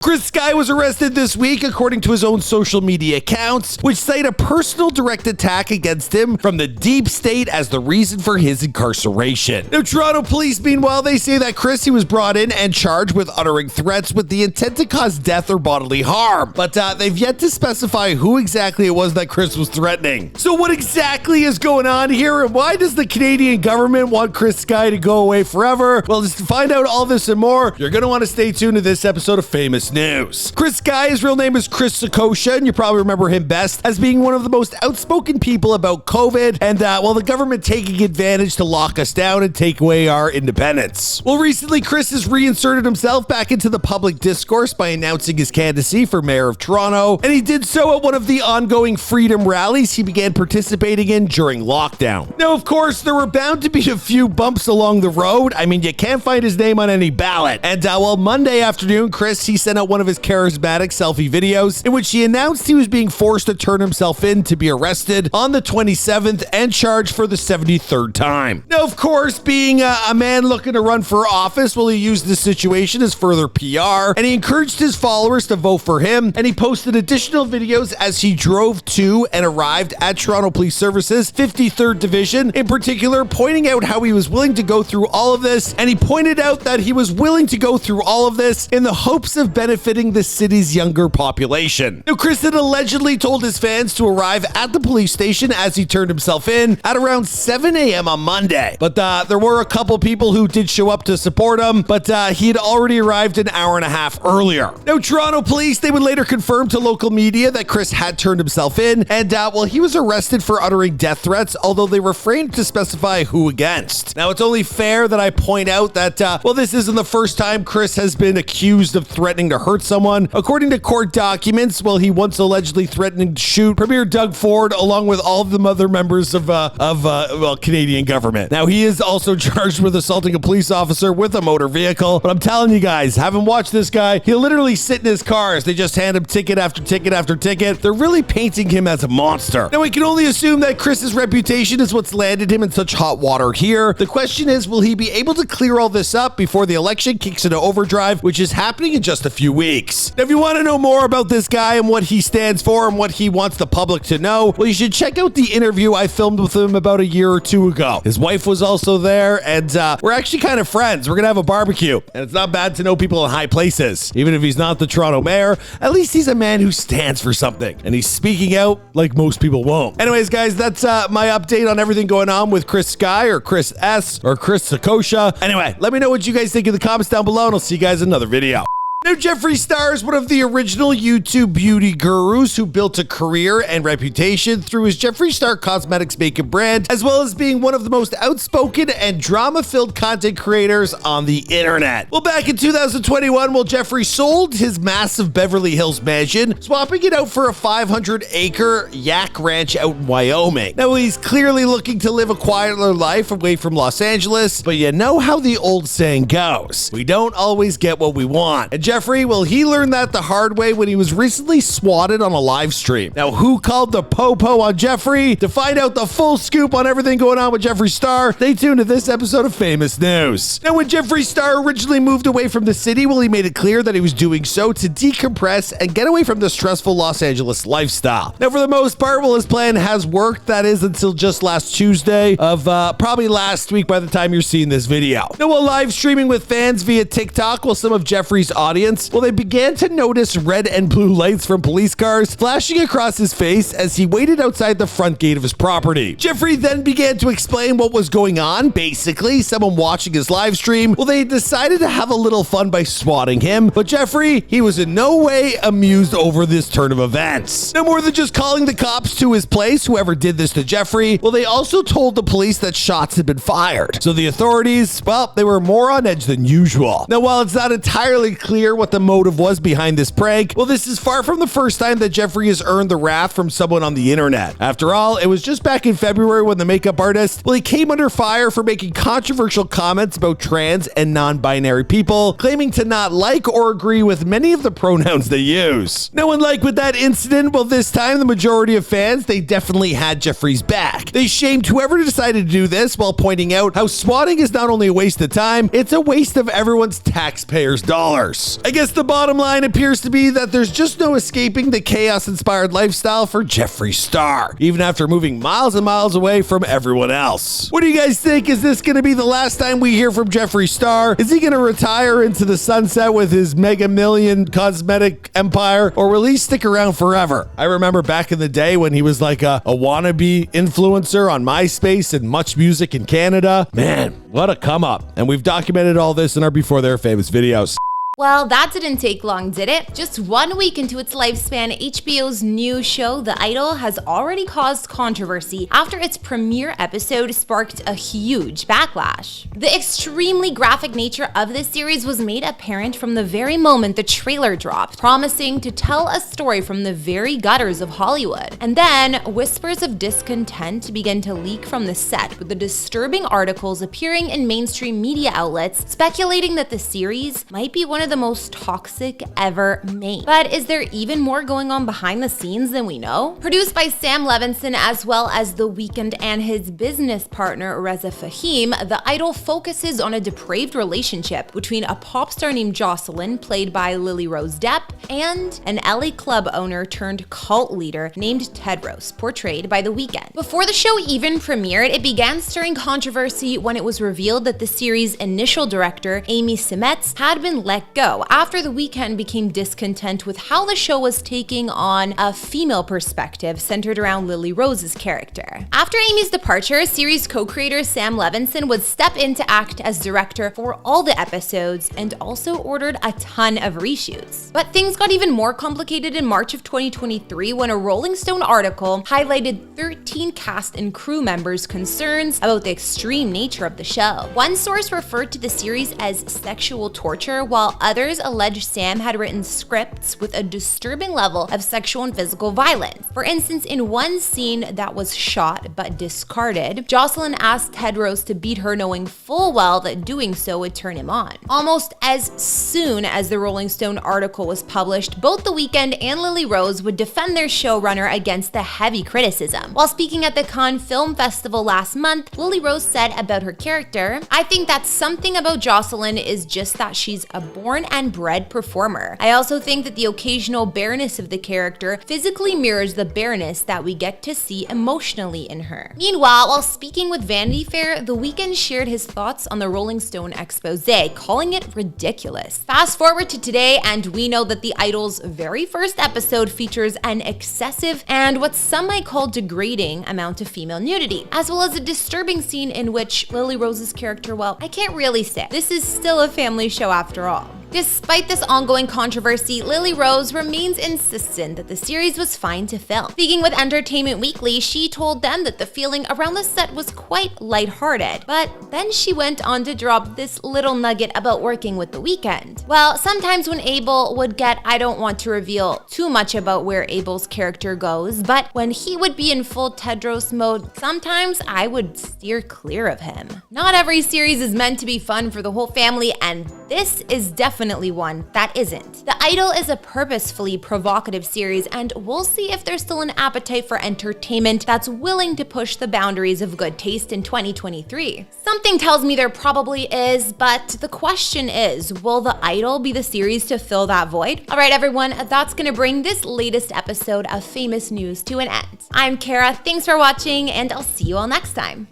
Chris Sky was arrested this week, according to his own social media accounts, which cite a personal direct attack against him from the deep state as the reason for his incarceration. Now, Toronto police, meanwhile, they say that Chris, he was brought in and charged with uttering threats with the intent to cause death or bodily harm, but they've yet to specify who exactly it was that Chris was threatening. So what exactly is going on here, and why does the Canadian government want Chris Sky to go away forever? Well, just to find out all this and more, you're going to want to stay tuned to this episode of Famous News. Chris Sky, his real name is Chris Sakosha, and you probably remember him best as being one of the most outspoken people about COVID and, the government taking advantage to lock us down and take away our independence. Well, recently, Chris has reinserted himself back into the public discourse by announcing his candidacy for Mayor of Toronto, and he did so at one of the ongoing freedom rallies he began participating in during lockdown. Now, of course, there were bound to be a few bumps along the road. I mean, you can't find his name on any ballot. And, Monday afternoon, Chris, he sent out one of his charismatic selfie videos in which he announced he was being forced to turn himself in to be arrested on the 27th and charged for the 73rd time. Now, of course, being a man looking to run for office, well, he used this situation as further PR, and he encouraged his followers to vote for him, and he posted additional videos as he drove to and arrived at Toronto Police Services 53rd Division, in particular pointing out how he was willing to go through all of this, and he pointed out that he was willing to go through all of this in the hopes of benefiting the city's younger population. Now, Chris had allegedly told his fans to arrive at the police station as he turned himself in at around 7 a.m. on Monday, but there were a couple people who did show up to support him, but he had already arrived an hour and a half earlier. Now, Toronto police, they would later confirm to local media that Chris had turned himself in, and he was arrested for uttering death threats, although they refrained to specify who against. Now, it's only fair that I point out that, this isn't the first time Chris has been accused of threatening to hurt someone. According to court documents, he once allegedly threatened to shoot Premier Doug Ford along with all of the other members of Canadian government. Now, he is also charged with assaulting a police officer with a motor vehicle, but I'm telling you guys, having watched this guy, he'll literally sit in his car as they just hand him ticket after ticket after ticket. They're really painting him as a monster. Now, we can only assume that Chris's reputation is what's landed him in such hot water here. The question is, will he be able to clear all this up before the election kicks into overdrive, which is happening in just a few weeks? Now, if you want to know more about this guy and what he stands for and what he wants the public to know, well, you should check out the interview I filmed with him about a year or two ago. His wife was also there, and we're actually kind of friends. We're gonna have a barbecue, and it's not bad to know people in high places. Even if he's not the Toronto mayor, at least he's a man who stands for something, and he's speaking out like most people won't. Anyways, guys, that's my update on everything going on with Chris Sky, or Chris S, or Chris Sakosha. Anyway, let me know what you guys think in the comments down below, and I'll see you guys in another video. Now, Jeffree Star is one of the original YouTube beauty gurus who built a career and reputation through his Jeffree Star Cosmetics makeup brand, as well as being one of the most outspoken and drama-filled content creators on the internet. Well, back in 2021, Jeffree sold his massive Beverly Hills mansion, swapping it out for a 500-acre yak ranch out in Wyoming. Now, he's clearly looking to live a quieter life away from Los Angeles, but you know how the old saying goes. We don't always get what we want. And Jeffree, he learned that the hard way when he was recently swatted on a live stream. Now, who called the po-po on Jeffree? To find out the full scoop on everything going on with Jeffree Star, stay tuned to this episode of Famous News. Now, when Jeffree Star originally moved away from the city, he made it clear that he was doing so to decompress and get away from the stressful Los Angeles lifestyle. Now, for the most part, his plan has worked. That is until just last Tuesday of probably last week by the time you're seeing this video. Now, while live streaming with fans via TikTok, some of Jeffree's audience, they began to notice red and blue lights from police cars flashing across his face as he waited outside the front gate of his property. Jeffree then began to explain what was going on. Basically, someone watching his live stream, they decided to have a little fun by swatting him, but Jeffree, he was in no way amused over this turn of events. No more than just calling the cops to his place, whoever did this to Jeffree, they also told the police that shots had been fired. So the authorities, they were more on edge than usual. Now, while it's not entirely clear what the motive was behind this prank, this is far from the first time that Jeffree has earned the wrath from someone on the internet. After all, it was just back in February when the makeup artist, he came under fire for making controversial comments about trans and non-binary people, claiming to not like or agree with many of the pronouns they use. Now, unlike with that incident, this time the majority of fans, they definitely had Jeffree's back. They shamed whoever decided to do this while pointing out how swatting is not only a waste of time, it's a waste of everyone's taxpayers' dollars. I guess the bottom line appears to be that there's just no escaping the chaos-inspired lifestyle for Jeffree Star, even after moving miles and miles away from everyone else. What do you guys think? Is this going to be the last time we hear from Jeffree Star? Is he going to retire into the sunset with his mega million cosmetic empire, or will he stick around forever? I remember back in the day when he was like a wannabe influencer on MySpace and Much Music in Canada. Man, what a come up. And we've documented all this in our Before Their Famous videos. Well, that didn't take long, did it? Just 1 week into its lifespan, HBO's new show, The Idol, has already caused controversy after its premiere episode sparked a huge backlash. The extremely graphic nature of this series was made apparent from the very moment the trailer dropped, promising to tell a story from the very gutters of Hollywood. And then, whispers of discontent began to leak from the set, with the disturbing articles appearing in mainstream media outlets speculating that the series might be one of the most toxic ever made. But is there even more going on behind the scenes than we know? Produced by Sam Levinson as well as The Weeknd and his business partner Reza Fahim, The Idol focuses on a depraved relationship between a pop star named Jocelyn, played by Lily Rose Depp, and an LA club owner turned cult leader named Tedros, portrayed by The Weeknd. Before the show even premiered, it began stirring controversy when it was revealed that the series' initial director, Amy Seimetz, had been let go after The Weeknd became discontent with how the show was taking on a female perspective centered around Lily Rose's character. After Amy's departure, series co-creator Sam Levinson would step in to act as director for all the episodes and also ordered a ton of reshoots. But things got even more complicated in March of 2023 when a Rolling Stone article highlighted 13 cast and crew members' concerns about the extreme nature of the show. One source referred to the series as sexual torture, while others alleged Sam had written scripts with a disturbing level of sexual and physical violence. For instance, in one scene that was shot but discarded, Jocelyn asked Tedros to beat her, knowing full well that doing so would turn him on. Almost as soon as the Rolling Stone article was published, both The Weeknd and Lily Rose would defend their showrunner against the heavy criticism. While speaking at the Cannes Film Festival last month, Lily Rose said about her character, "I think that something about Jocelyn is just that she's a born and bred performer. I also think that the occasional bareness of the character physically mirrors the bareness that we get to see emotionally in her." Meanwhile, while speaking with Vanity Fair, The Weeknd shared his thoughts on the Rolling Stone expose, calling it ridiculous. Fast forward to today, and we know that The Idol's very first episode features an excessive and what some might call degrading amount of female nudity, as well as a disturbing scene in which Lily Rose's character, well, I can't really say. This is still a family show after all. Despite this ongoing controversy, Lily Rose remains insistent that the series was fine to film. Speaking with Entertainment Weekly, she told them that the feeling around the set was quite lighthearted. But then she went on to drop this little nugget about working with The Weeknd. Well, sometimes when Abel would get, I don't want to reveal too much about where Abel's character goes, but when he would be in full Tedros mode, sometimes I would steer clear of him. Not every series is meant to be fun for the whole family, and this is definitely one that isn't. The Idol is a purposefully provocative series, and we'll see if there's still an appetite for entertainment that's willing to push the boundaries of good taste in 2023. Something tells me there probably is, but the question is, will The Idol be the series to fill that void? All right, everyone, that's gonna bring this latest episode of Famous News to an end. I'm Kara, thanks for watching, and I'll see you all next time.